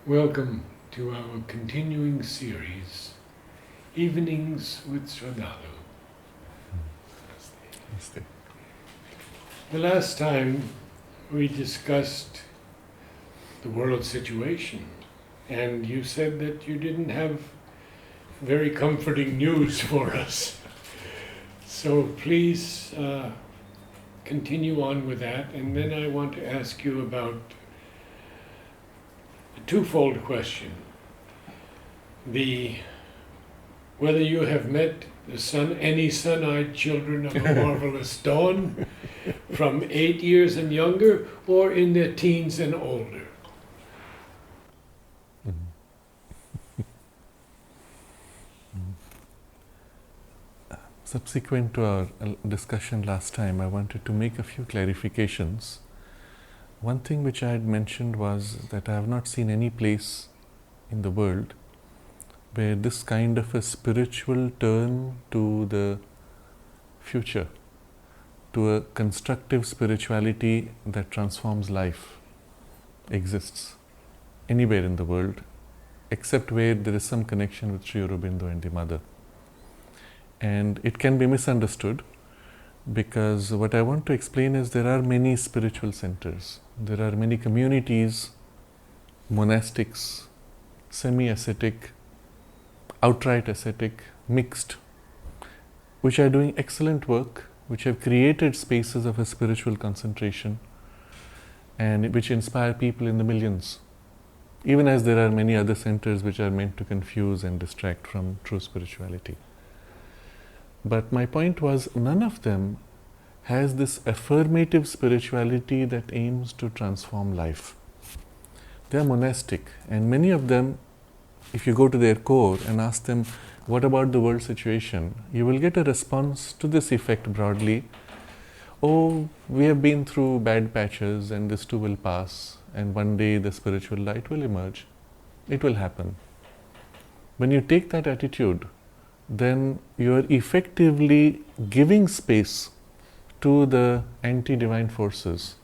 Welcome to our continuing series, Evenings with Sraddhalu. The last time we discussed the world situation, and you said that you didn't have very comforting news for us. So please continue on with that, and then I want to ask you about a twofold question. Whether you have met any sun-eyed children of a marvelous dawn from 8 years and younger, or in their teens and older. Subsequent to our discussion last time, I wanted to make a few clarifications. One thing which I had mentioned was that I have not seen any place in the world where this kind of a spiritual turn to the future, to a constructive spirituality that transforms life, exists anywhere in the world, except where there is some connection with Sri Aurobindo and the Mother. And it can be misunderstood, because what I want to explain is there are many spiritual centers. There are many communities, monastics, semi-ascetic, outright ascetic, mixed, which are doing excellent work, which have created spaces of a spiritual concentration, and which inspire people in the millions, even as there are many other centers which are meant to confuse and distract from true spirituality. But my point was, none of them has this affirmative spirituality that aims to transform life. They are monastic, and many of them, if you go to their core and ask them, what about the world situation? You will get a response to this effect broadly. Oh, we have been through bad patches and this too will pass, and one day the spiritual light will emerge. It will happen. When you take that attitude, then you are effectively giving space to the anti-divine forces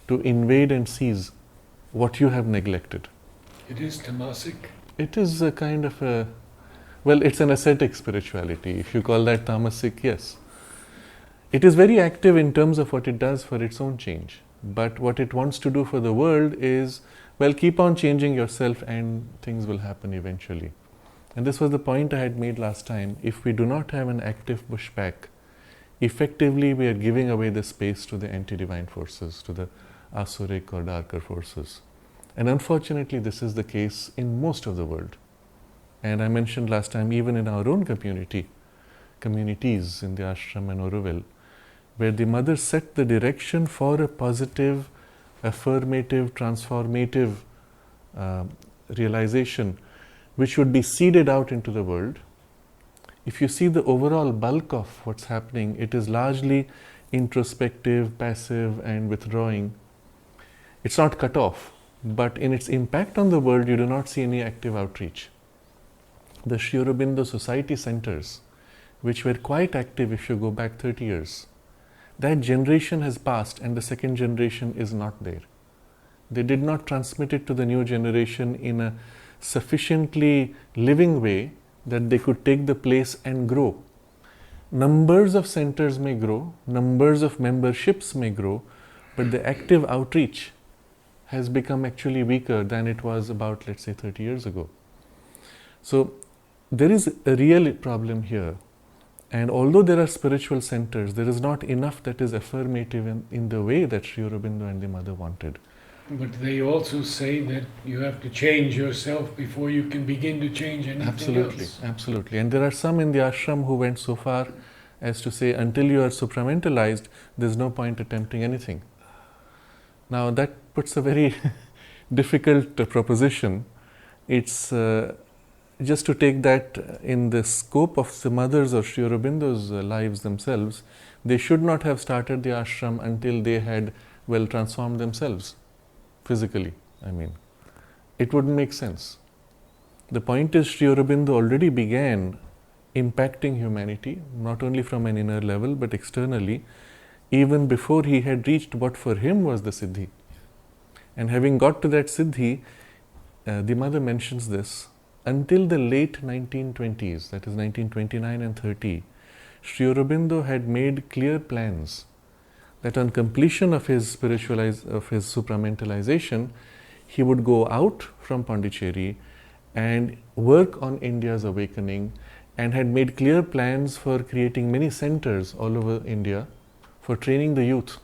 to invade and seize what you have neglected. It is tamasic. It is a kind of it's an ascetic spirituality. If you call that tamasic, yes. It is very active in terms of what it does for its own change. But what it wants to do for the world is, keep on changing yourself and things will happen eventually. And this was the point I had made last time. If we do not have an active pushback, effectively we are giving away the space to the anti-divine forces, to the Asuric or darker forces. And unfortunately, this is the case in most of the world. And I mentioned last time, even in our own communities in the ashram and Aurobindo, where the Mother set the direction for a positive, affirmative, transformative realization, which would be seeded out into the world. If you see the overall bulk of what's happening, it is largely introspective, passive, and withdrawing. It's not cut off, but in its impact on the world, you do not see any active outreach. The Sri Aurobindo Society centers, which were quite active if you go back 30 years, that generation has passed and the second generation is not there. They did not transmit it to the new generation in a sufficiently living way that they could take the place and grow. Numbers of centers may grow, numbers of memberships may grow, but the active outreach has become actually weaker than it was about, let's say, 30 years ago. So there is a real problem here. And although there are spiritual centers, there is not enough that is affirmative in the way that Sri Aurobindo and the Mother wanted. But they also say that you have to change yourself before you can begin to change anything else. Absolutely. And there are some in the ashram who went so far as to say, until you are supramentalized, there's no point attempting anything. Now that puts a very difficult proposition. It's just to take that in the scope of the Mother's or Sri Aurobindo's lives themselves. They should not have started the ashram until they had transformed themselves. Physically, it wouldn't make sense. The point is, Sri Aurobindo already began impacting humanity, not only from an inner level, but externally, even before he had reached what for him was the Siddhi. And having got to that Siddhi, the mother mentions this, until the late 1920s, that is 1929 and 30, Sri Aurobindo had made clear plans that on completion of his supramentalization, he would go out from Pondicherry and work on India's awakening, and had made clear plans for creating many centers all over India for training the youth,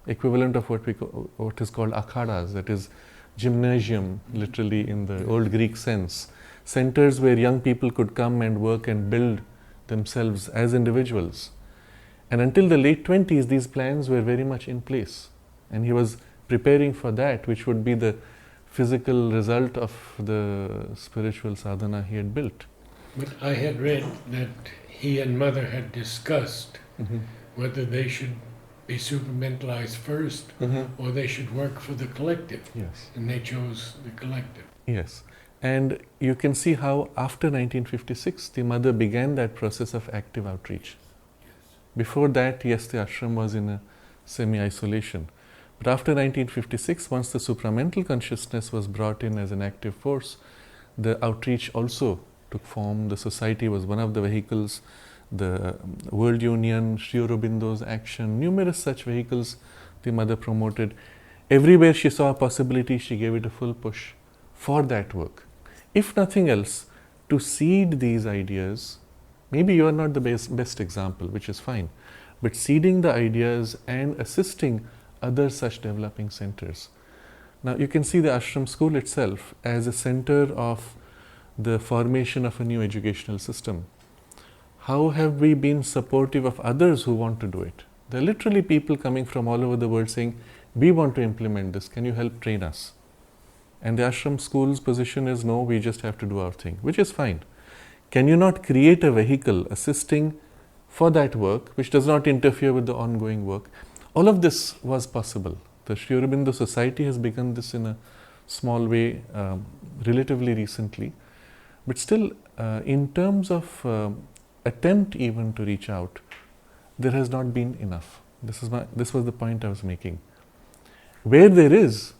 equivalent of what is called akhadas, that is gymnasium, literally in the old Greek sense, centers where young people could come and work and build themselves as individuals. And until the late 20s, these plans were very much in place, and he was preparing for that, which would be the physical result of the spiritual sadhana he had built. But I had read that he and Mother had discussed whether they should be supramentalized first or they should work for the collective. Yes. And they chose the collective. Yes. And you can see how after 1956, the mother began that process of active outreach. Before that, yes, the ashram was in a semi-isolation. But after 1956, once the supramental consciousness was brought in as an active force, the outreach also took form. The society was one of the vehicles, the World Union, Sri Aurobindo's action, numerous such vehicles the mother promoted. Everywhere she saw a possibility, she gave it a full push for that work. If nothing else, to seed these ideas. Maybe you are not the best example, which is fine, but seeding the ideas and assisting other such developing centers. Now you can see the ashram school itself as a center of the formation of a new educational system. How have we been supportive of others who want to do it? There are literally people coming from all over the world saying, we want to implement this, can you help train us? And the ashram school's position is, no, we just have to do our thing, which is fine. Can you not create a vehicle assisting for that work which does not interfere with the ongoing work? All of this was possible. The Sri Aurobindo Society has begun this in a small way relatively recently. But still, in terms of attempt even to reach out, there has not been enough. This was the point I was making. Where there is,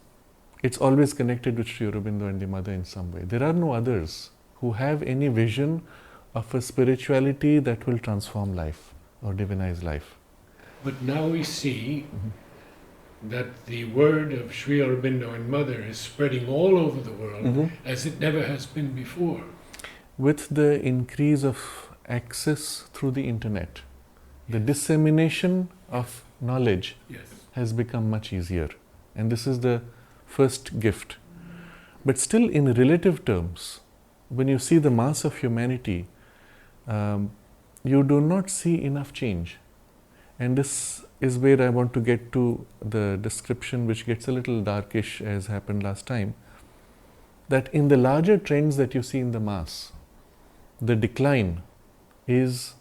it's always connected with Sri Aurobindo and the mother in some way. There are no others who have any vision of a spirituality that will transform life or divinize life. But now we see that the word of Sri Aurobindo and Mother is spreading all over the world as it never has been before. With the increase of access through the internet, the dissemination of knowledge has become much easier. And this is the first gift. But still, in relative terms, when you see the mass of humanity, you do not see enough change. And this is where I want to get to the description, which gets a little darkish as happened last time, that in the larger trends that you see in the mass, the decline is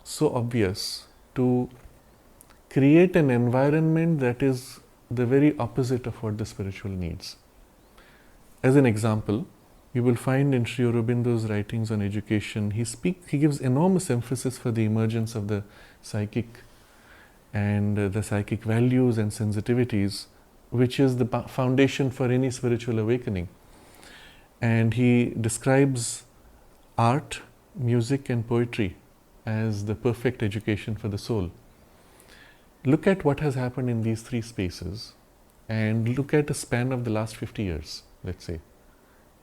so obvious to create an environment that is the very opposite of what the spiritual needs. As an example, you will find in Sri Aurobindo's writings on education, he gives enormous emphasis for the emergence of the psychic and the psychic values and sensitivities, which is the foundation for any spiritual awakening. And he describes art, music and poetry as the perfect education for the soul. Look at what has happened in these three spaces and look at a span of the last 50 years, let's say.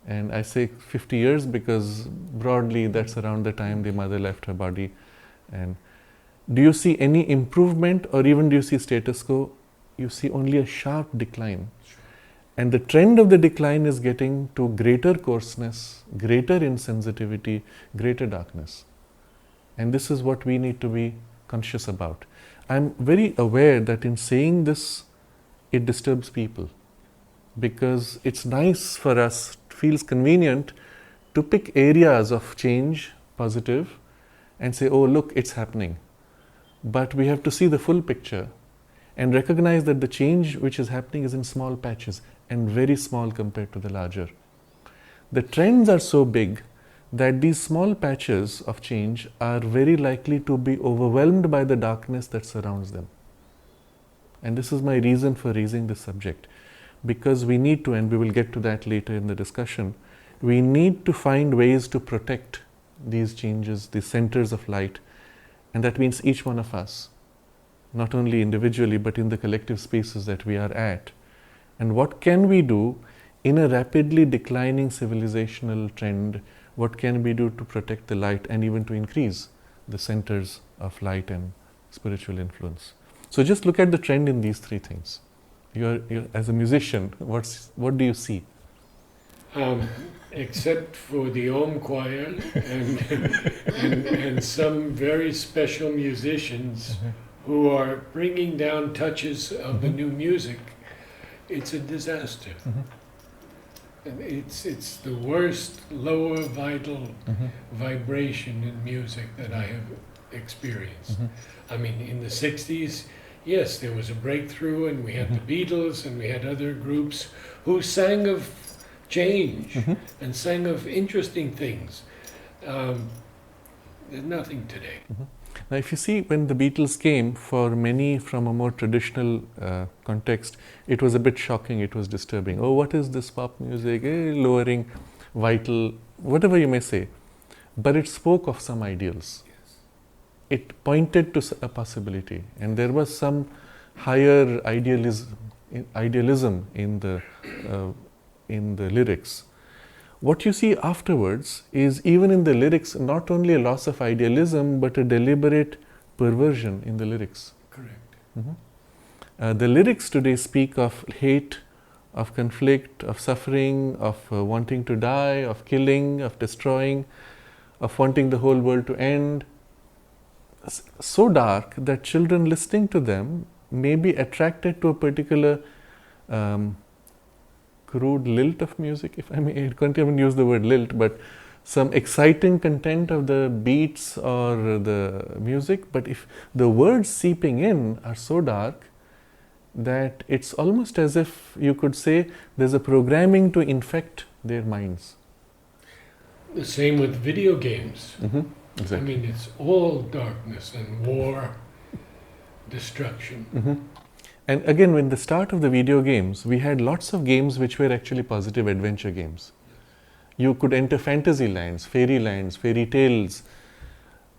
And I say 50 years because broadly that's around the time the mother left her body. And do you see any improvement, or even do you see status quo? You see only a sharp decline. And the trend of the decline is getting to greater coarseness, greater insensitivity, greater darkness. And this is what we need to be conscious about. I'm very aware that in saying this, it disturbs people, because it's nice for us, feels convenient to pick areas of change, positive, and say, oh, look, it's happening. But we have to see the full picture and recognize that the change which is happening is in small patches and very small compared to the larger. The trends are so big that these small patches of change are very likely to be overwhelmed by the darkness that surrounds them. And this is my reason for raising this subject. because we need to, and we will get to that later in the discussion, we need to find ways to protect these changes, these centers of light, and that means each one of us, not only individually but in the collective spaces that we are at. And what can we do in a rapidly declining civilizational trend? What can we do to protect the light and even to increase the centers of light and spiritual influence? So just look at the trend in these three things. You're as a musician, what do you see? Except for the Om choir and some very special musicians who are bringing down touches of the new music, it's a disaster. And it's the worst lower vital vibration in music that I have experienced. I mean, in the 60s, yes, there was a breakthrough, and we had the Beatles and we had other groups who sang of change and sang of interesting things. There's nothing today. Now, if you see, when the Beatles came, for many from a more traditional context, it was a bit shocking, it was disturbing. Oh, what is this pop music? Lowering, vital, whatever you may say. But it spoke of some ideals. Yes. It pointed to a possibility, and there was some higher idealism in the lyrics. What you see afterwards is, even in the lyrics, not only a loss of idealism, but a deliberate perversion in the lyrics. Correct. The lyrics today speak of hate, of conflict, of suffering, of wanting to die, of killing, of destroying, of wanting the whole world to end. So dark that children listening to them may be attracted to a particular crude lilt of music, if I may. I can't even use the word lilt, but some exciting content of the beats or the music. But if the words seeping in are so dark that it's almost as if you could say there's a programming to infect their minds. The same with video games. Exactly. I mean, it's all darkness and war, destruction. And again, when the start of the video games, we had lots of games which were actually positive adventure games. You could enter fantasy lands, fairy tales.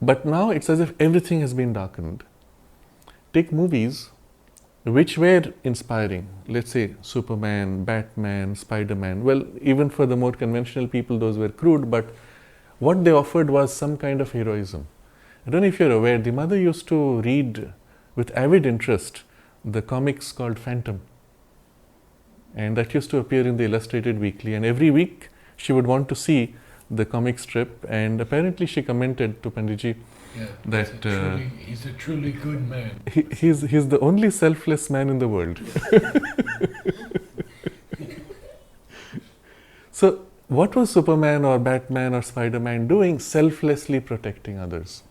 But now it's as if everything has been darkened. Take movies which were inspiring. Let's say Superman, Batman, Spider-Man. Well, even for the more conventional people, those were crude, but what they offered was some kind of heroism. I don't know if you're aware, the mother used to read with avid interest the comics called Phantom, and that used to appear in the Illustrated Weekly, and every week she would want to see the comic strip, and apparently she commented to Panditji that he's a truly good man. He's the only selfless man in the world. So what was Superman or Batman or Spider-Man doing? Selflessly protecting others.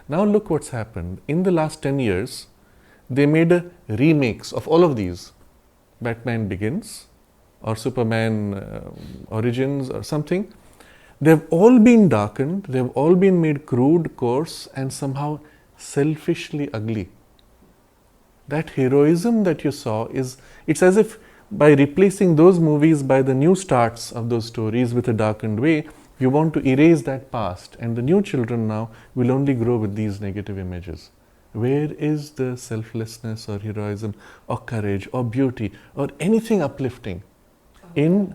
Now look what's happened. In the last 10 years, they made a remakes of all of these. Batman Begins or Superman Origins or something. They've all been darkened, they've all been made crude, coarse, and somehow selfishly ugly. That heroism that you saw it's as if by replacing those movies by the new starts of those stories with a darkened way, you want to erase that past, and the new children now will only grow with these negative images. Where is the selflessness or heroism or courage or beauty or anything uplifting in?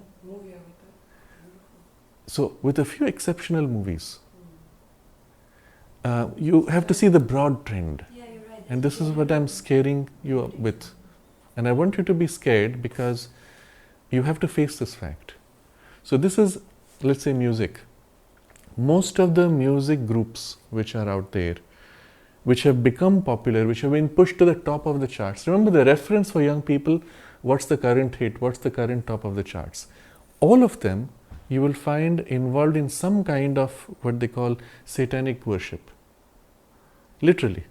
So, with a few exceptional movies, you have to see the broad trend. Yeah, you're right. And this is what I'm scaring you up with. And I want you to be scared because you have to face this fact. So this is, let's say, music. Most of the music groups which are out there, which have become popular, which have been pushed to the top of the charts. Remember the reference for young people, what's the current hit, what's the current top of the charts. All of them you will find involved in some kind of what they call satanic worship. Literally.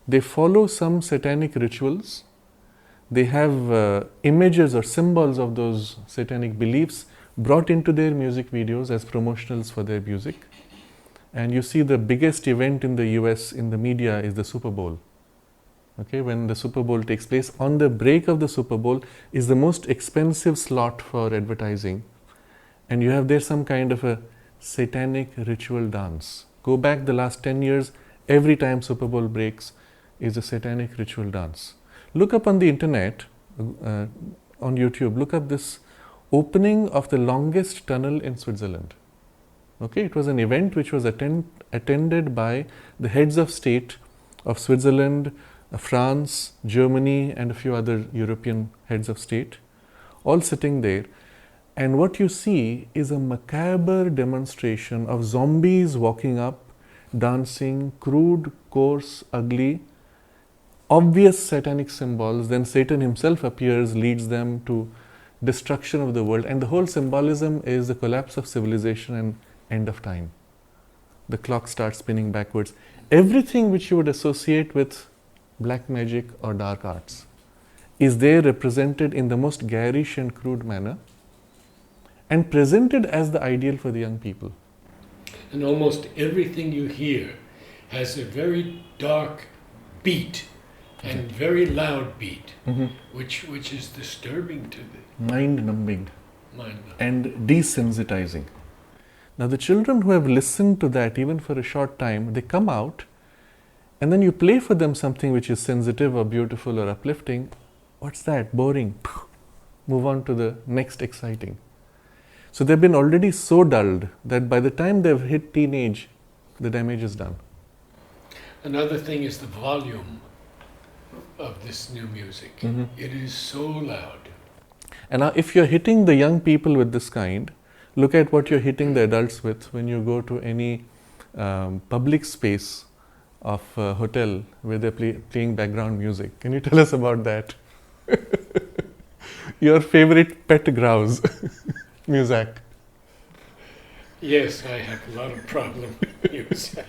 They follow some satanic rituals. They have images or symbols of those satanic beliefs brought into their music videos as promotionals for their music. And you see the biggest event in the US in the media is the Super Bowl. Okay, when the Super Bowl takes place, on the break of the Super Bowl is the most expensive slot for advertising, and you have there some kind of a satanic ritual dance. Go back the last 10 years, every time Super Bowl breaks is a satanic ritual dance. Look up on the internet, on YouTube, look up this opening of the longest tunnel in Switzerland. Okay, it was an event which was attended by the heads of state of Switzerland, France, Germany, and a few other European heads of state, all sitting there. And what you see is a macabre demonstration of zombies walking up, dancing, crude, coarse, ugly, obvious satanic symbols. Then Satan himself appears, leads them to destruction of the world. And the whole symbolism is the collapse of civilization and end of time. The clock starts spinning backwards. Everything which you would associate with black magic or dark arts is there represented in the most garish and crude manner and presented as the ideal for the young people. And almost everything you hear has a very dark beat and very loud beat, which is disturbing to the mind-numbing and desensitizing. Now the children who have listened to that even for a short time, they come out and then you play for them something which is sensitive or beautiful or uplifting. What's that? Boring. Move on to the next exciting. So they've been already so dulled that by the time they've hit teenage, the damage is done. Another thing is the volume of this new music. It is so loud. And now if you're hitting the young people with this kind, look at what you're hitting the adults with when you go to any public space of a hotel where they're playing background music. Can you tell us about that? Your favorite pet grouse, music. Yes, I have a lot of problem with music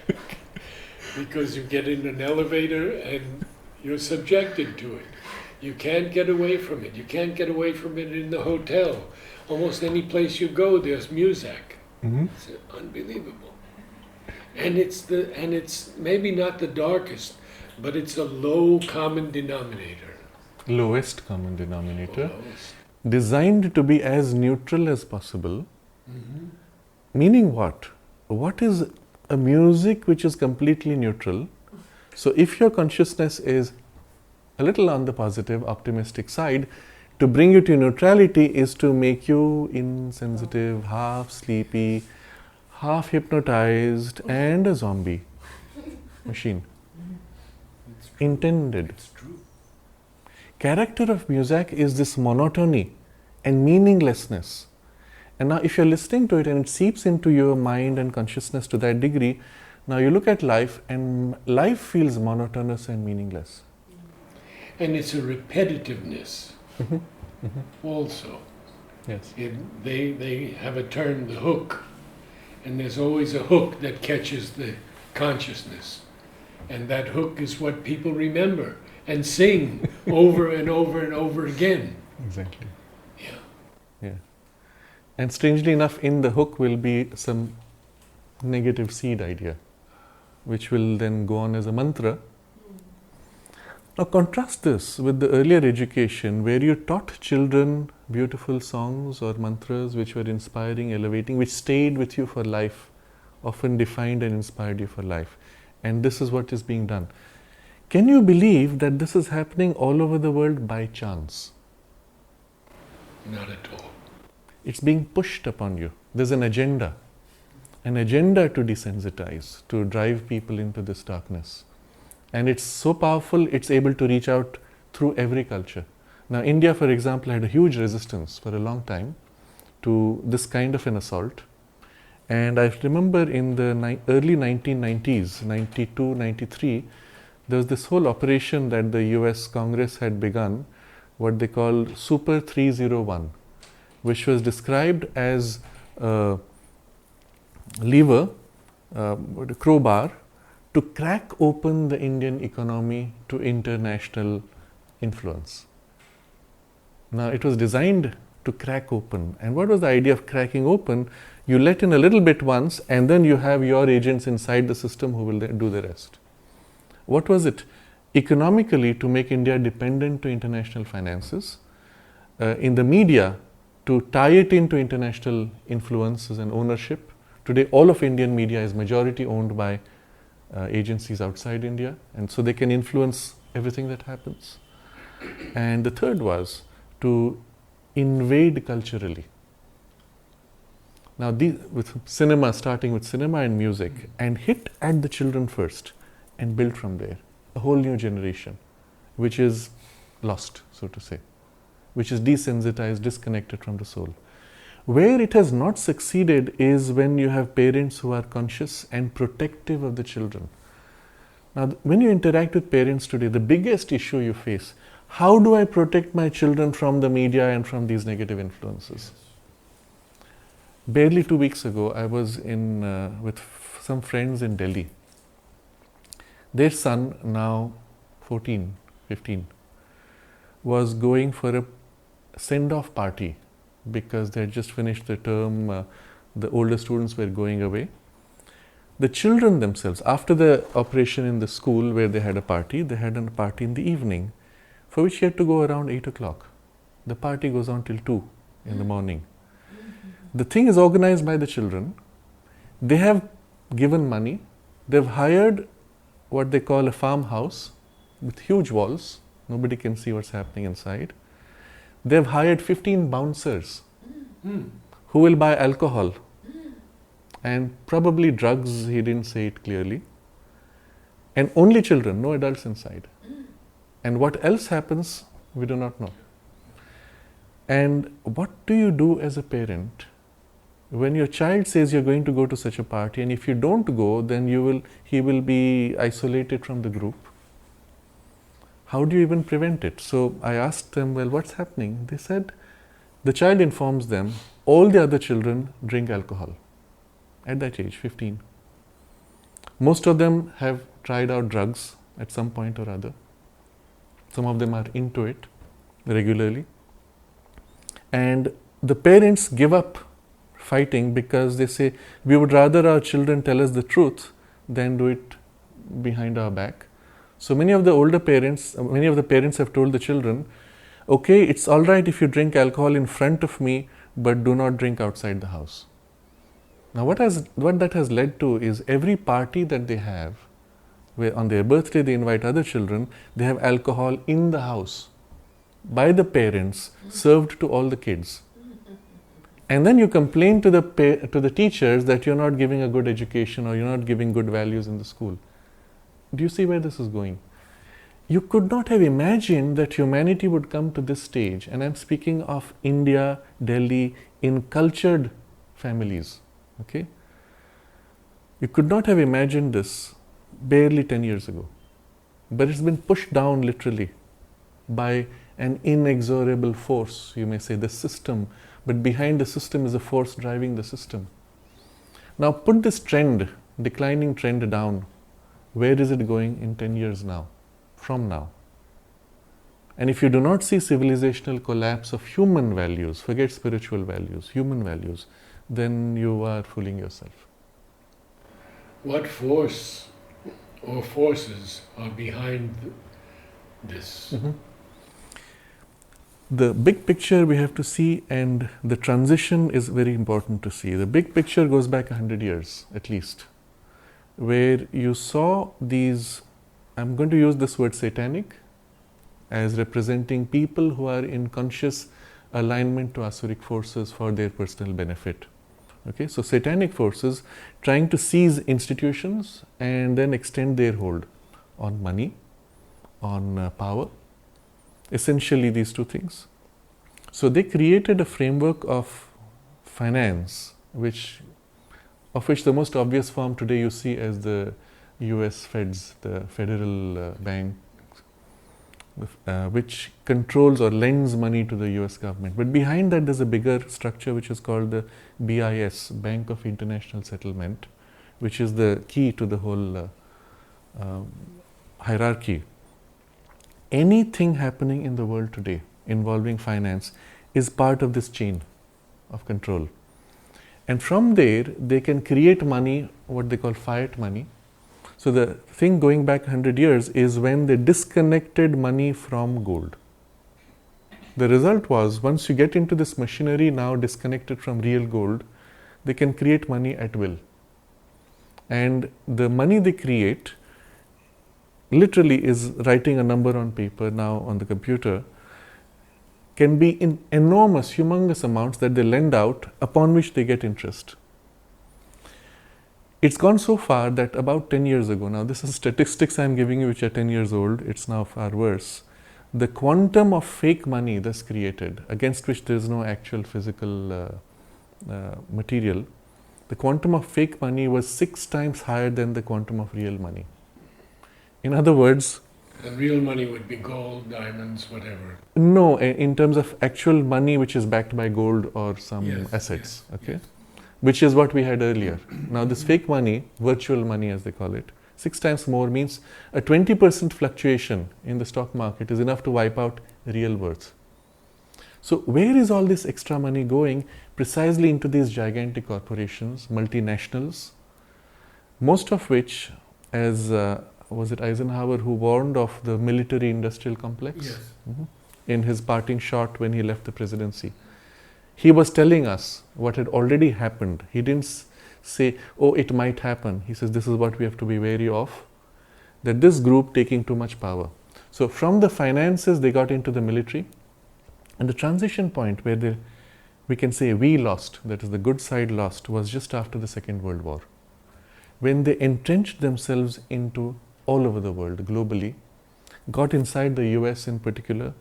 because you get in an elevator and you're subjected to it. You can't get away from it. You can't get away from it in the hotel. Almost any place you go, there's music. It's unbelievable. And it's maybe not the darkest, but it's a low common denominator. Lowest common denominator. Lowest. Designed to be as neutral as possible. Meaning what? What is a music which is completely neutral? So if your consciousness is a little on the positive, optimistic side, to bring you to neutrality is to make you insensitive, half sleepy, half hypnotized, and a zombie machine. Intended. It's true. Character of music is this monotony and meaninglessness. And now if you're listening to it and it seeps into your mind and consciousness to that degree, now you look at life and life feels monotonous and meaningless. And it's a repetitiveness also. Yes. They have a term, the hook, and there's always a hook that catches the consciousness. And that hook is what people remember and sing over and over and over again. Exactly. Yeah. Yeah. And strangely enough, in the hook will be some negative seed idea, which will then go on as a mantra. Now contrast this with the earlier education where you taught children beautiful songs or mantras which were inspiring, elevating, which stayed with you for life, often defined and inspired you for life. And this is what is being done. Can you believe that this is happening all over the world by chance? Not at all. It's being pushed upon you. There's an agenda to desensitize, to drive people into this darkness. And it's so powerful, it's able to reach out through every culture. Now, India, for example, had a huge resistance for a long time to this kind of an assault. And I remember in the early 1990s, 92, 93, there was this whole operation that the US Congress had begun, what they call Super 301, which was described as a lever, a crowbar, to crack open the Indian economy to international influence. Now, it was designed to crack open. And what was the idea of cracking open? You let in a little bit once, and then you have your agents inside the system who will do the rest. What was it? economically to make India dependent to international finances, in the media to tie it into international influences and ownership. Today, all of Indian media is majority owned by agencies outside India, and so they can influence everything that happens. And the third was to invade culturally. Now, with cinema, starting with cinema and music, and hit at the children first and build from there a whole new generation, which is lost, so to say, which is desensitized, disconnected from the soul. Where it has not succeeded is when you have parents who are conscious and protective of the children. Now, when you interact with parents today, the biggest issue you face, how do I protect my children from the media and from these negative influences? Barely 2 weeks ago, I was with some friends in Delhi. Their son, now 14, 15, was going for a send-off party because they had just finished the term, the older students were going away. The children themselves, after the operation in the school where they had a party, they had a party in the evening for which he had to go around 8 o'clock. The party goes on till 2 in the morning. The thing is organized by the children. They have given money. They've hired what they call a farmhouse with huge walls. Nobody can see what's happening inside. They've hired 15 bouncers who will buy alcohol and probably drugs, he didn't say it clearly. And only children, no adults inside. And what else happens, we do not know. And what do you do as a parent when your child says you're going to go to such a party, and if you don't go, then he will be isolated from the group? How do you even prevent it? So I asked them, well, what's happening? They said, the child informs them, all the other children drink alcohol at that age, 15. Most of them have tried out drugs at some point or other. Some of them are into it regularly. And the parents give up fighting because they say, we would rather our children tell us the truth than do it behind our back. So many of the parents have told the children, okay, it's all right if you drink alcohol in front of me, but do not drink outside the house. Now what that has led to is every party that they have, where on their birthday they invite other children, they have alcohol in the house by the parents served to all the kids. And then you complain to the teachers that you're not giving a good education or you're not giving good values in the school. Do you see where this is going? You could not have imagined that humanity would come to this stage, and I'm speaking of India, Delhi, in cultured families. Okay? You could not have imagined this barely 10 years ago. But it's been pushed down literally by an inexorable force, you may say, the system. But behind the system is a force driving the system. Now put this trend, declining trend down. Where is it going in 10 years now, from now? And if you do not see civilizational collapse of human values, forget spiritual values, human values, then you are fooling yourself. What force or forces are behind this? Mm-hmm. The big picture we have to see, and the transition is very important to see. The big picture goes back 100 years at least, where you saw these, I'm going to use this word Satanic, as representing people who are in conscious alignment to Asuric forces for their personal benefit. Okay, so Satanic forces trying to seize institutions and then extend their hold on money, on power, essentially these two things. So they created a framework of finance, of which the most obvious form today you see as the US Feds, the Federal Bank, which controls or lends money to the US government. But behind that there's a bigger structure which is called the BIS, Bank of International Settlement, which is the key to the whole hierarchy. Anything happening in the world today involving finance is part of this chain of control. And from there, they can create money, what they call fiat money. So the thing going back 100 years is when they disconnected money from gold. The result was, once you get into this machinery now disconnected from real gold, they can create money at will. And the money they create literally is writing a number on paper now on the computer, can be in enormous, humongous amounts that they lend out, upon which they get interest. It's gone so far that about 10 years ago, now this is statistics I'm giving you which are 10 years old, it's now far worse. The quantum of fake money that's created, against which there is no actual physical material, the quantum of fake money was 6 times higher than the quantum of real money. In other words, and real money would be gold, diamonds, whatever. No, in terms of actual money which is backed by gold or some assets, yes, okay? yes. Which is what we had earlier. Now this fake money, virtual money as they call it, 6 times more means a 20% fluctuation in the stock market is enough to wipe out real worth. So where is all this extra money going? Precisely into these gigantic corporations, multinationals, most of which, as was it Eisenhower who warned of the military industrial complex? Yes. Mm-hmm. In his parting shot when he left the presidency. He was telling us what had already happened. He didn't say, oh, it might happen. He says, this is what we have to be wary of, that this group taking too much power. So from the finances, they got into the military. And the transition point where we can say we lost, that is the good side lost, was just after the Second World War. When they entrenched themselves into all over the world, globally, got inside the US in particular,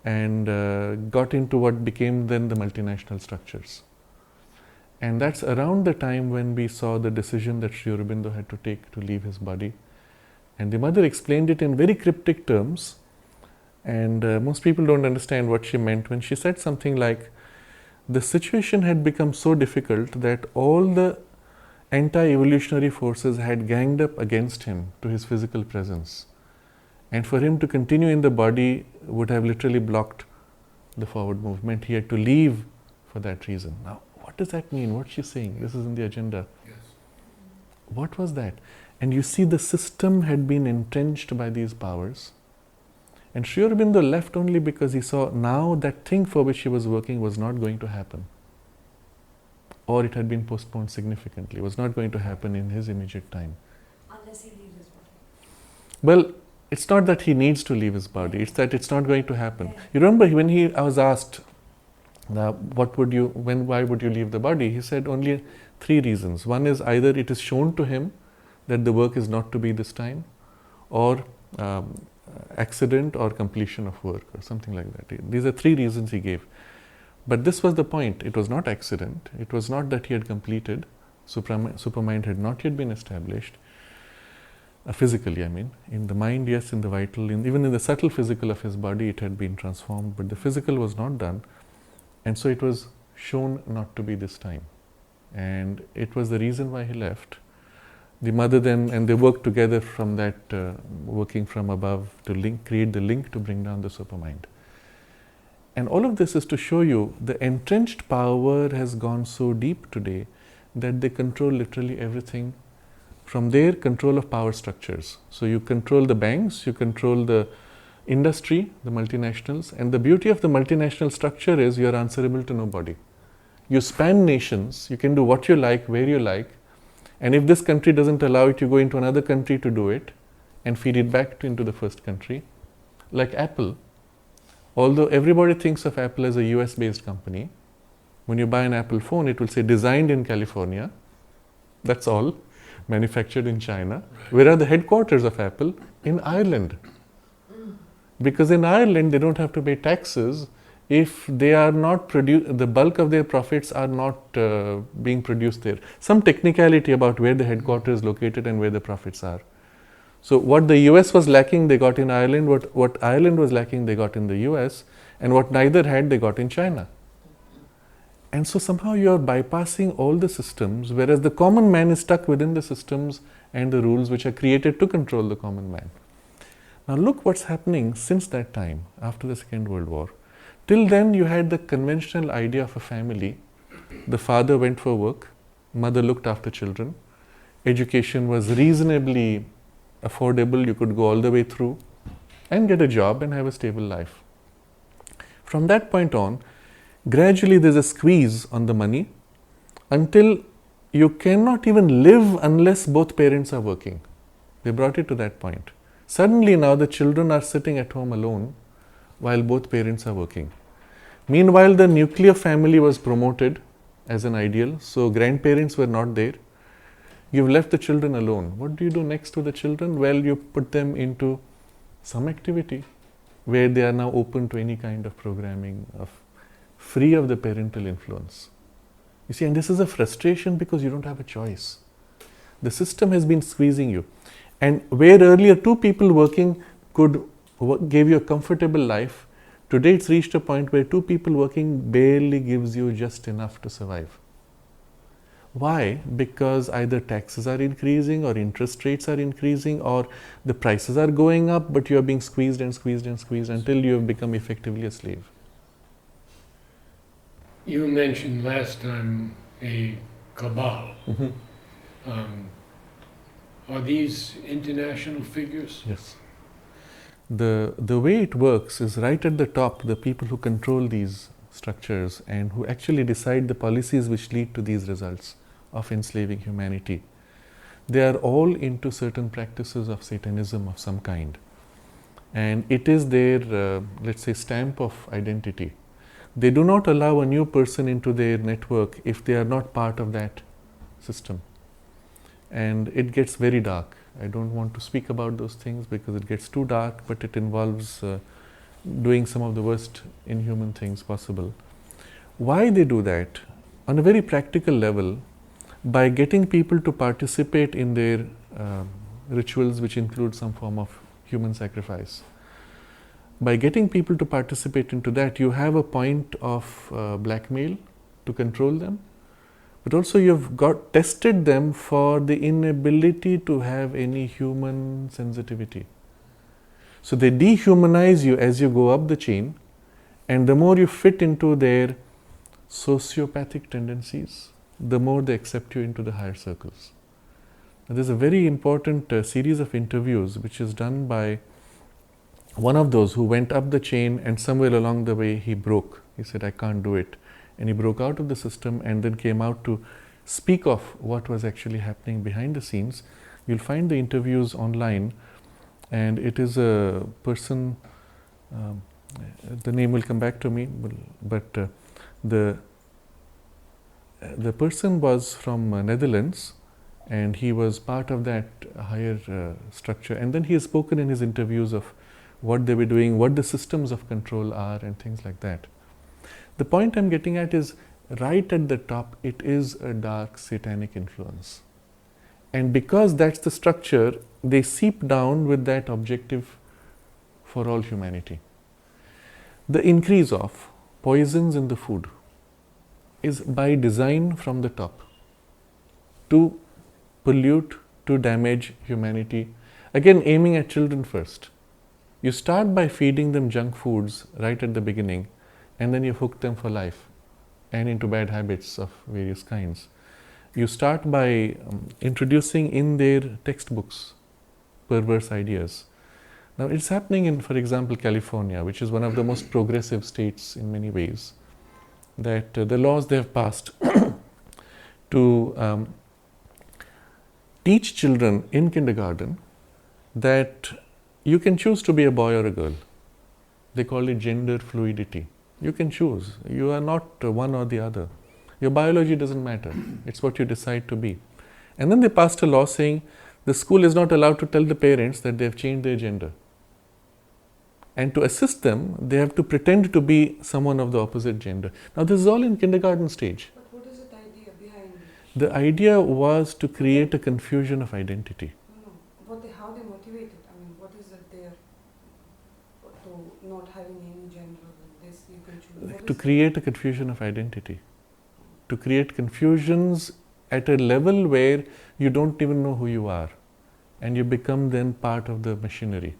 and got into what became then the multinational structures. And that's around the time when we saw the decision that Sri Aurobindo had to take to leave his body. And the mother explained it in very cryptic terms, and most people don't understand what she meant when she said something like, the situation had become so difficult that all the anti-evolutionary forces had ganged up against him to his physical presence. And for him to continue in the body would have literally blocked the forward movement. He had to leave for that reason. Now, what does that mean? What's she saying? This is in the agenda. Yes. What was that? And you see, the system had been entrenched by these powers. And Sri Aurobindo left only because he saw now that thing for which he was working was not going to happen. Or it had been postponed significantly. It was not going to happen in his immediate time. Unless he leaves his body. Well, it's not that he needs to leave his body, it's that it's not going to happen. You remember when I was asked, why would you leave the body? He said only 3 reasons. One is either it is shown to him that the work is not to be this time, or accident or completion of work or something like that. These are 3 reasons he gave. But this was the point. It was not accident. It was not that he had completed. Supermind had not yet been established. Physically, I mean. In the mind, yes, in the vital, even in the subtle physical of his body, it had been transformed, but the physical was not done. And so it was shown not to be this time. And it was the reason why he left. The mother then, and they worked together from that, working from above to create the link to bring down the supermind. And all of this is to show you the entrenched power has gone so deep today that they control literally everything from their control of power structures. So you control the banks, you control the industry, the multinationals, and the beauty of the multinational structure is you are answerable to nobody. You span nations, you can do what you like, where you like, and if this country doesn't allow it, you go into another country to do it and feed it back into the first country. Like Apple, although everybody thinks of Apple as a US-based company, when you buy an Apple phone, it will say designed in California, that's all, manufactured in China. Where are the headquarters of Apple? In Ireland. Because in Ireland, they don't have to pay taxes if they are not the bulk of their profits are not being produced there. Some technicality about where the headquarters is located and where the profits are. So what the US was lacking, they got in Ireland. What Ireland was lacking, they got in the US. And what neither had, they got in China. And so somehow you are bypassing all the systems, whereas the common man is stuck within the systems and the rules which are created to control the common man. Now look what's happening since that time, after the Second World War. Till then you had the conventional idea of a family. The father went for work, mother looked after children, education was reasonably affordable, you could go all the way through and get a job and have a stable life. From that point on, gradually there's a squeeze on the money until you cannot even live unless both parents are working. They brought it to that point. Suddenly now the children are sitting at home alone while both parents are working. Meanwhile, the nuclear family was promoted as an ideal, so grandparents were not there. You've left the children alone. What do you do next to the children? Well, you put them into some activity where they are now open to any kind of programming, free of the parental influence. You see, and this is a frustration because you don't have a choice. The system has been squeezing you. And where earlier two people working gave you a comfortable life, today it's reached a point where two people working barely gives you just enough to survive. Why? Because either taxes are increasing or interest rates are increasing or the prices are going up, but you are being squeezed and squeezed and squeezed until you have become effectively a slave. You mentioned last time a cabal. Are these international figures? Yes. The way it works is right at the top, the people who control these structures and who actually decide the policies which lead to these results of enslaving humanity. They are all into certain practices of Satanism of some kind. And it is their, let's say, stamp of identity. They do not allow a new person into their network if they are not part of that system. And it gets very dark. I don't want to speak about those things because it gets too dark, but it involves doing some of the worst inhuman things possible. Why they do that? On a very practical level, by getting people to participate in their rituals which include some form of human sacrifice. By getting people to participate into that, you have a point of blackmail to control them, but also you've tested them for the inability to have any human sensitivity. So they dehumanize you as you go up the chain, and the more you fit into their sociopathic tendencies, the more they accept you into the higher circles. Now, there's a very important series of interviews which is done by one of those who went up the chain, and somewhere along the way he broke. He said, I can't do it. And he broke out of the system and then came out to speak of what was actually happening behind the scenes. You'll find the interviews online, and it is a person, the name will come back to me, but the person was from Netherlands, and he was part of that higher structure. And then he has spoken in his interviews of what they were doing, what the systems of control are, and things like that. The point I'm getting at is, right at the top, it is a dark satanic influence. And because that's the structure, they seep down with that objective for all humanity. The increase of poisons in the food is by design from the top to pollute, to damage humanity. Again, aiming at children first. You start by feeding them junk foods right at the beginning, and then you hook them for life and into bad habits of various kinds. You start by introducing in their textbooks perverse ideas. Now, it's happening in, for example, California, which is one of the most progressive states in many ways, that the laws they have passed to teach children in kindergarten that you can choose to be a boy or a girl. They call it gender fluidity. You can choose. You are not one or the other. Your biology doesn't matter. It's what you decide to be. And then they passed a law saying the school is not allowed to tell the parents that they have changed their gender. And to assist them, they have to pretend to be someone of the opposite gender. Now, this is all in kindergarten stage. But what is the idea behind it? The idea was to create a confusion of identity. How they motivate it? I mean, what is it there to not having any gender? This you can choose. To create a confusion of identity. To create confusions at a level where you don't even know who you are, and you become then part of the machinery.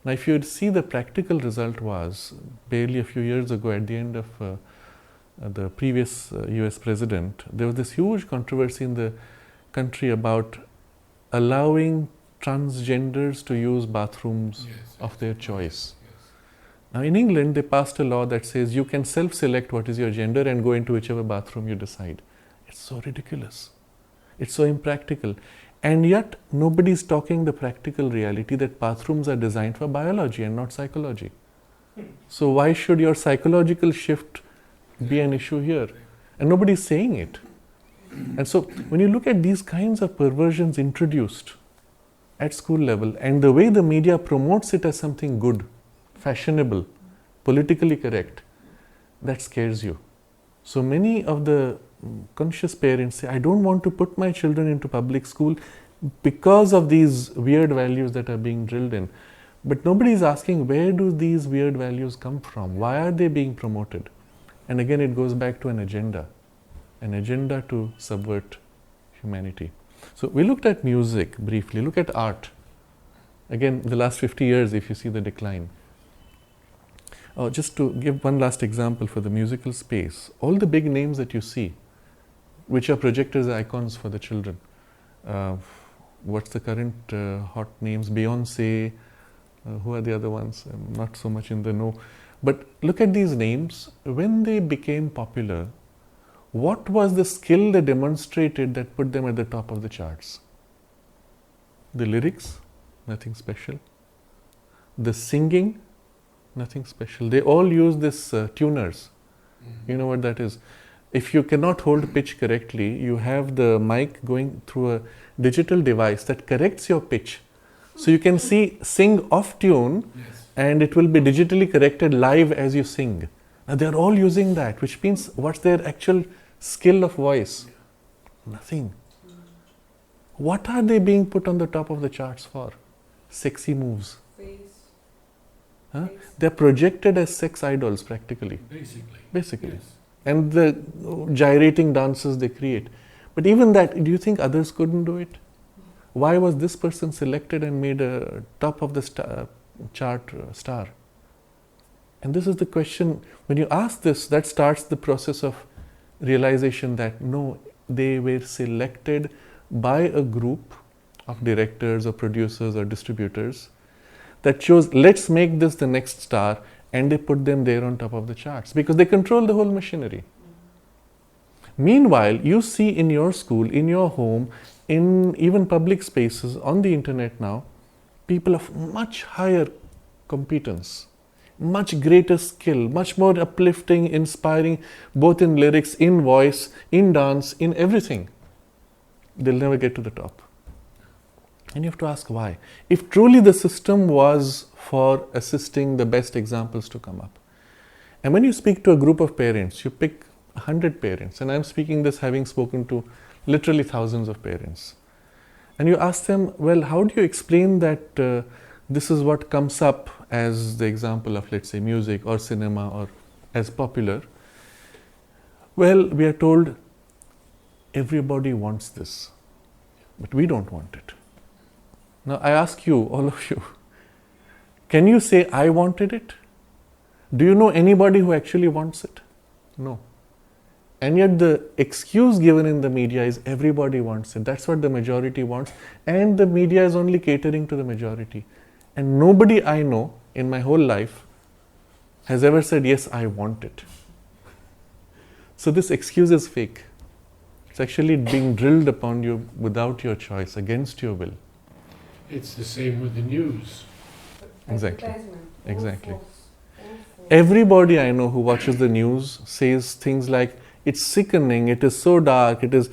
Now, if you see, the practical result was, barely a few years ago, at the end of the previous US president, there was this huge controversy in the country about allowing transgenders to use bathrooms of their choice. Now in England, they passed a law that says you can self-select what is your gender and go into whichever bathroom you decide. It's so ridiculous. It's so impractical. And yet, nobody is talking the practical reality that bathrooms are designed for biology and not psychology. So why should your psychological shift be an issue here? And nobody is saying it. And so, when you look at these kinds of perversions introduced at school level, and the way the media promotes it as something good, fashionable, politically correct, that scares you. So many of the conscious parents say, I don't want to put my children into public school because of these weird values that are being drilled in. But nobody is asking, where do these weird values come from? Why are they being promoted? And again, it goes back to an agenda to subvert humanity. So we looked at music briefly, look at art. Again, the last 50 years, if you see the decline. Just to give one last example for the musical space, all the big names that you see, which are projected as icons for the children. What's the current hot names? Beyonce, who are the other ones? I'm not so much in the know. But look at these names. When they became popular, what was the skill they demonstrated that put them at the top of the charts? The lyrics, nothing special. The singing, nothing special. They all use this tuners. You know what that is? If you cannot hold pitch correctly, you have the mic going through a digital device that corrects your pitch. So you can sing off tune, and it will be digitally corrected live as you sing. And they're all using that, which means what's their actual skill of voice? Nothing. What are they being put on the top of the charts for? Sexy moves. Huh? They're projected as sex idols practically. Basically. Yes. And the gyrating dances they create. But even that, do you think others couldn't do it? Why was this person selected and made a top of the chart star? And this is the question, when you ask this, that starts the process of realization that no, they were selected by a group of directors or producers or distributors that chose, let's make this the next star, and they put them there on top of the charts because they control the whole machinery. Meanwhile, you see in your school, in your home, in even public spaces, on the internet now, people of much higher competence, much greater skill, much more uplifting, inspiring, both in lyrics, in voice, in dance, in everything. They'll never get to the top. And you have to ask why. If truly the system was for assisting the best examples to come up. And when you speak to a group of parents, you pick 100 parents, and I'm speaking this having spoken to literally thousands of parents. And you ask them, well, how do you explain that this is what comes up as the example of, let's say, music or cinema or as popular? Well, we are told everybody wants this, but we don't want it. Now, I ask you, all of you, can you say, I wanted it? Do you know anybody who actually wants it? No. And yet the excuse given in the media is everybody wants it. That's what the majority wants. And the media is only catering to the majority. And nobody I know in my whole life has ever said, yes, I want it. So this excuse is fake. It's actually being drilled upon you without your choice, against your will. It's the same with the news. Exactly. Everybody I know who watches the news says things like, it's sickening, it is so dark, it is...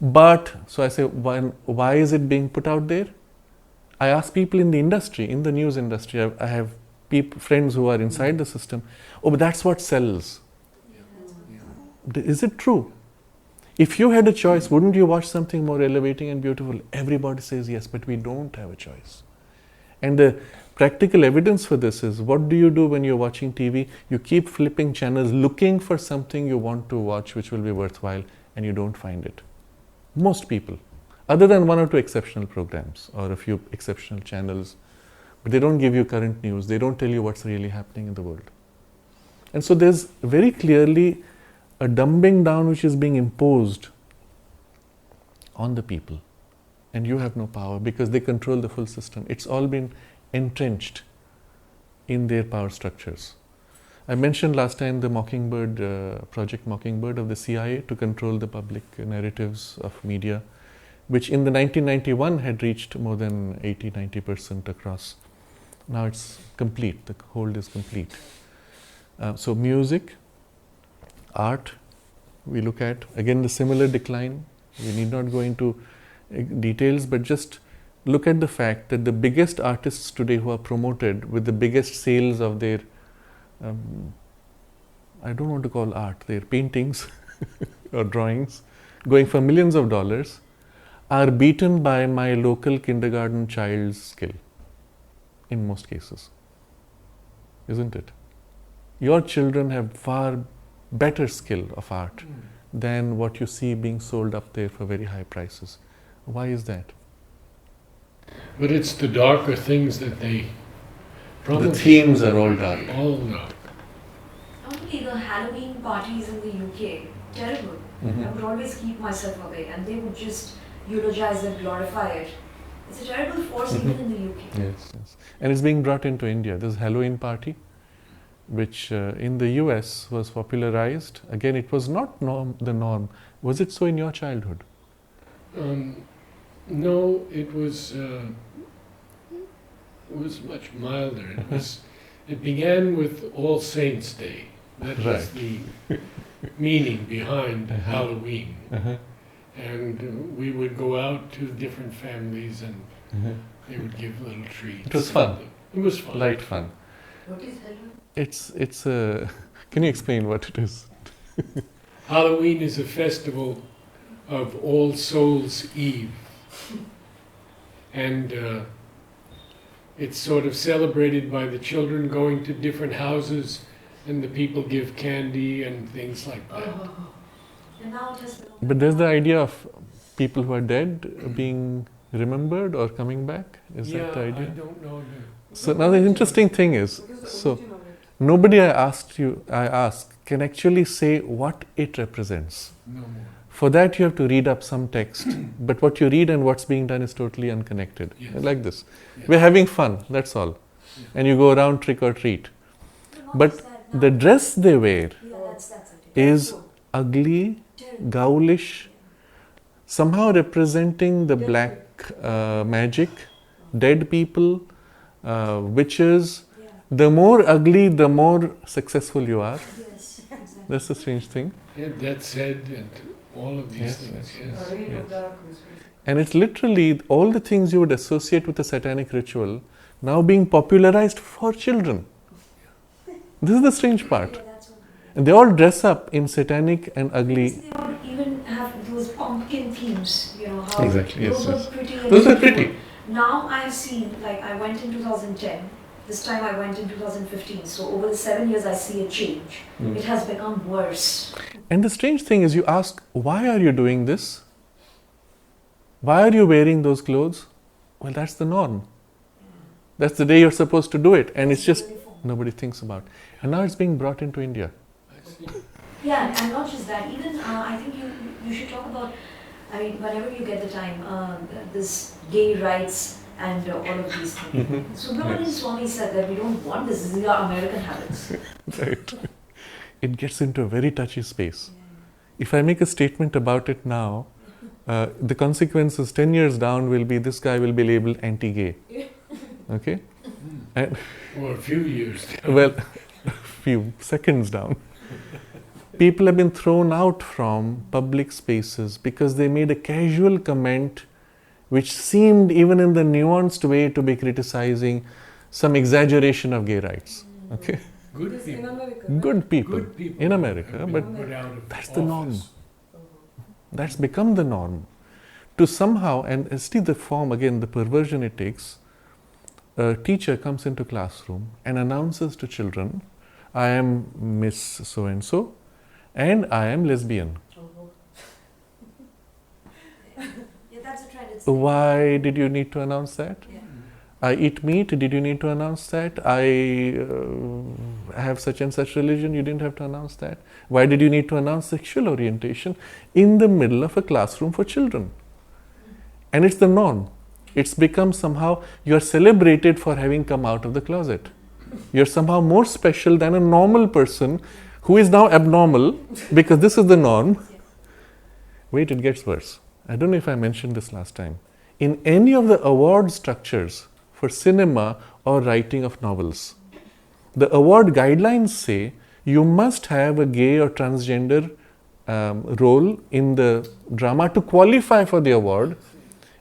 But, so I say, why is it being put out there? I ask people in the industry, in the news industry, I have friends who are inside the system, oh, but that's what sells. Is it true? If you had a choice, wouldn't you watch something more elevating and beautiful? Everybody says yes, but we don't have a choice. And the practical evidence for this is, what do you do when you're watching TV? You keep flipping channels looking for something you want to watch which will be worthwhile, and you don't find it. Most people, other than one or two exceptional programs or a few exceptional channels, but they don't give you current news, they don't tell you what's really happening in the world. And so there's very clearly a dumbing down which is being imposed on the people. And you have no power because they control the full system. It's all been entrenched in their power structures. I mentioned last time the Mockingbird, Project Mockingbird of the CIA to control the public narratives of media, which in the 1991 had reached more than 80-90% across. Now it's complete, the hold is complete. So music, art, we look at, again the similar decline. We need not go into details, but just look at the fact that the biggest artists today who are promoted with the biggest sales of their, I don't want to call art, their paintings or drawings, going for millions of dollars, are beaten by my local kindergarten child's skill, in most cases. Isn't it? Your children have far better skill of art than what you see being sold up there for very high prices. Why is that? But it's the darker things that they probably... The themes are all dark. All dark. Only the Halloween parties in the UK, terrible. I would always keep myself away, and they would just eulogize and glorify it. It's a terrible force even in the UK. Yes, yes. And it's being brought into India. This Halloween party, which in the US was popularized. Again, it was not the norm. Was it so in your childhood? No, it was much milder. It began with All Saints' Day. That was the meaning behind Halloween. And we would go out to different families and they would give little treats. It was fun. It was fun. Light fun. What is Halloween? It's a... Can you explain what it is? Halloween is a festival of All Souls' Eve. And it's sort of celebrated by the children going to different houses and the people give candy and things like that. And now it has become... But there's the idea of people who are dead being remembered or coming back? Is that the idea? I don't know. So now the interesting thing is, so nobody I ask can actually say what it represents. No more. For that you have to read up some text, but what you read and what's being done is totally unconnected. Yes. Like this. Yes. We're having fun, that's all. Yeah. And you go around trick or treat. Not But just that, the now- dress they wear Yeah, that's it. is ugly, Terrible. gaulish, somehow representing the black magic, dead people, witches. Yeah. The more ugly, the more successful you are. Yes, exactly. That's the strange thing. Yeah, that said, and all of these Yes, things, yes, yes. Yes. And it's literally all the things you would associate with a satanic ritual now being popularized for children. This is the strange part. Yeah, that's what. And they all dress up in satanic and ugly. They would even have those pumpkin themes, you know, how Exactly, yes, those yes. were pretty. and Those are beautiful. pretty. Now I've seen, like I went in 2010, this time I went in 2015, so over the 7 years I see a change. It has become worse. And the strange thing is you ask, why are you doing this? Why are you wearing those clothes? Well, that's the norm. That's the day you're supposed to do it. And it's just Uniform. nobody thinks about. And now it's being brought into India. I see. Yeah, and not just that, even I think you should talk about, I mean, whenever you get the time, this gay rights and all of these things. Subramanian Yes. Swami said that we don't want this, these are American habits. Right. It gets into a very touchy space. If I make a statement about it now, the consequences 10 years down will be this guy will be labeled anti-gay. Okay? And, Or a few years. well, a few seconds down. People have been thrown out from public spaces because they made a casual comment which seemed, even in the nuanced way, to be criticizing some exaggeration of gay rights. Okay? Good This in people. America. Good people Good people in America, have but been put out of that's the norm. office. That's become the norm. To somehow, and see the form again, the perversion it takes. A teacher comes into classroom and announces to children, I am Miss so-and-so and I am lesbian. Yeah, that's a trend. It's Why did you need to announce that? Yeah. I eat meat, did you need to announce that? I have such and such religion, you didn't have to announce that. Why did you need to announce sexual orientation in the middle of a classroom for children? And it's the norm. It's become somehow you are celebrated for having come out of the closet. You're somehow more special than a normal person who is now abnormal because this is the norm. Wait, it gets worse. I don't know if I mentioned this last time. In any of the award structures for cinema or writing of novels, the award guidelines say you must have a gay or transgender role in the drama to qualify for the award,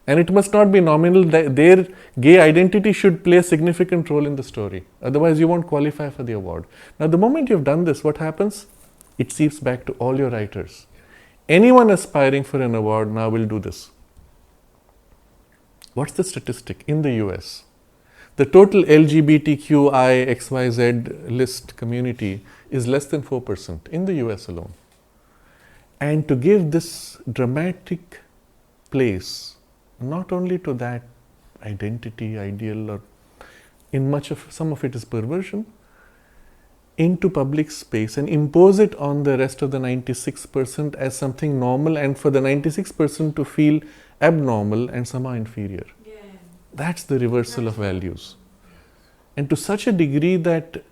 and it must not be nominal. Their gay identity should play a significant role in the story. Otherwise, you won't qualify for the award. Now, the moment you've done this, what happens? It seeps back to all your writers. Anyone aspiring for an award now will do this. What's the statistic in the US? The total LGBTQI XYZ list community is less than 4% in the US alone. And to give this dramatic place not only to that identity, ideal, or in some of it is perversion, into public space and impose it on the rest of the 96% as something normal, and for the 96% to feel abnormal and somehow inferior. Yeah. That's the reversal of values. And to such a degree that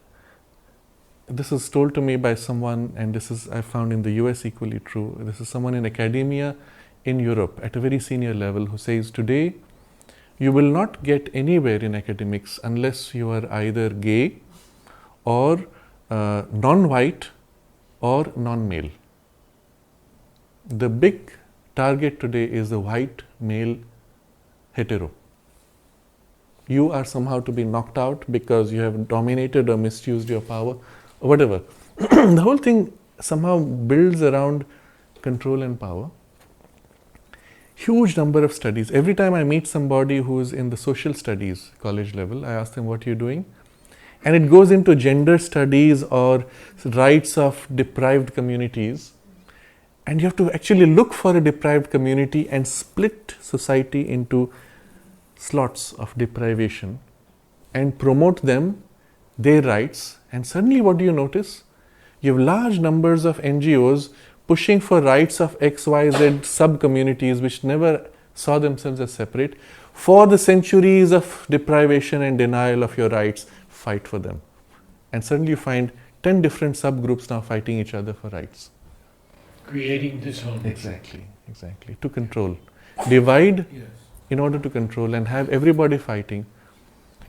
this is told to me by someone, and this is I found in the US equally true. This is someone in academia in Europe at a very senior level who says today you will not get anywhere in academics unless you are either gay or non-white or non-male. The big target today is the white male hetero. You are somehow to be knocked out because you have dominated or misused your power or whatever. The whole thing somehow builds around control and power. Huge number of studies. Every time I meet somebody who is in the social studies college level, I ask them, what are you doing? And it goes into gender studies or rights of deprived communities. And you have to actually look for a deprived community and split society into slots of deprivation and promote them, their rights. And suddenly what do you notice? You have large numbers of NGOs pushing for rights of XYZ sub-communities which never saw themselves as separate. For the centuries of deprivation and denial of your rights, fight for them. And suddenly you find 10 different subgroups now fighting each other for rights. Creating disharmony. Exactly. To control. Divide Yes. in order to control and have everybody fighting.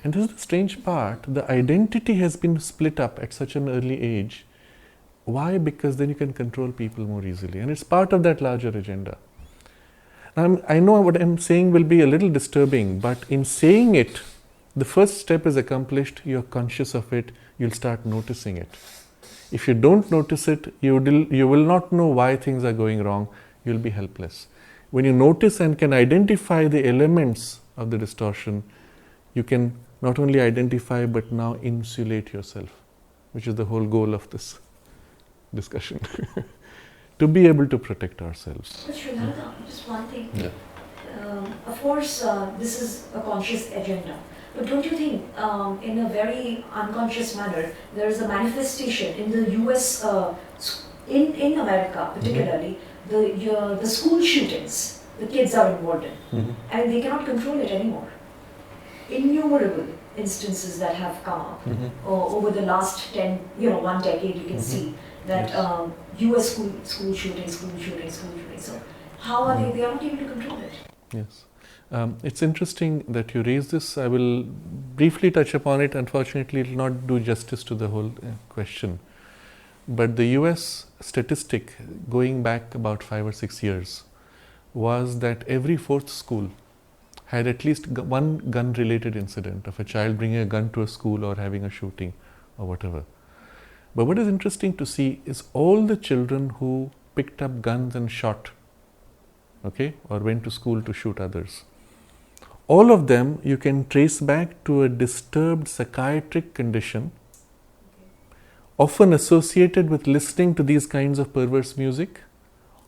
And this is the strange part. The identity has been split up at such an early age. Why? Because then you can control people more easily. And it's part of that larger agenda. I know what I'm saying will be a little disturbing, but in saying it, the first step is accomplished, you're conscious of it, you'll start noticing it. If you don't notice it, you will not know why things are going wrong, you'll be helpless. When you notice and can identify the elements of the distortion, you can not only identify but now insulate yourself, which is the whole goal of this discussion. To be able to protect ourselves. But Sraddhalu, just one thing. Yeah. Of course, this is a conscious agenda. But don't you think, in a very unconscious manner, there is a manifestation in the US, in America particularly, the school shootings, the kids are involved in, and they cannot control it anymore. Innumerable instances that have come up over the last 1 decade, you can see that US school shootings. So how are they are not able to control it? Yes. It's interesting that you raise this. I will briefly touch upon it. Unfortunately, it will not do justice to the whole question. But the US statistic going back about 5 or 6 years was that every 4th school had at least one gun-related incident of a child bringing a gun to a school or having a shooting or whatever. But what is interesting to see is all the children who picked up guns and shot, or went to school to shoot others, all of them you can trace back to a disturbed psychiatric condition, often associated with listening to these kinds of perverse music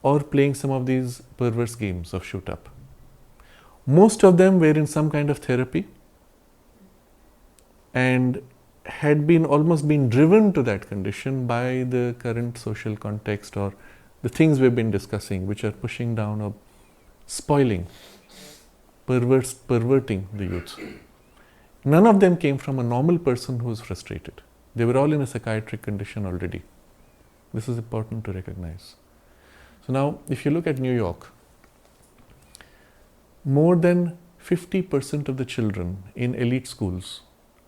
or playing some of these perverse games of shoot up. Most of them were in some kind of therapy and had almost been driven to that condition by the current social context or the things we've been discussing, which are pushing down or spoiling perverting the youth. None of them came from a normal person who was frustrated. They were all in a psychiatric condition already. This is important to recognize. So now, if you look at New York, more than 50% of the children in elite schools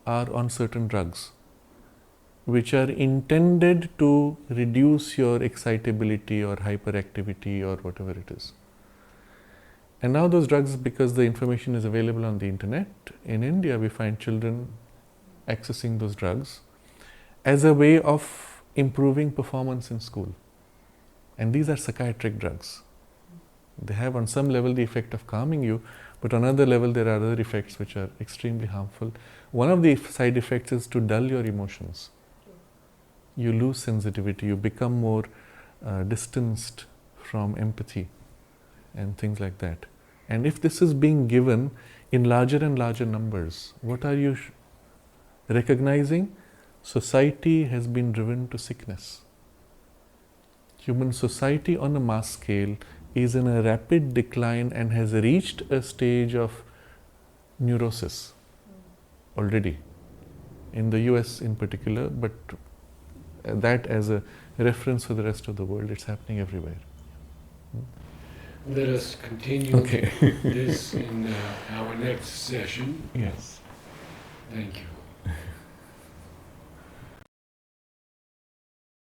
are on certain drugs which are intended to reduce your excitability or hyperactivity or whatever it is. And now those drugs, because the information is available on the internet, in India we find children accessing those drugs as a way of improving performance in school. And these are psychiatric drugs. They have on some level the effect of calming you, but on another level there are other effects which are extremely harmful. One of the side effects is to dull your emotions. You lose sensitivity, you become more distanced from empathy and things like that. And if this is being given in larger and larger numbers, what are you recognizing? Society has been driven to sickness. Human society on a mass scale is in a rapid decline and has reached a stage of neurosis already, in the US in particular, but that as a reference for the rest of the world, it's happening everywhere. Let us continue Okay. this in our next session. Yes. Thank you.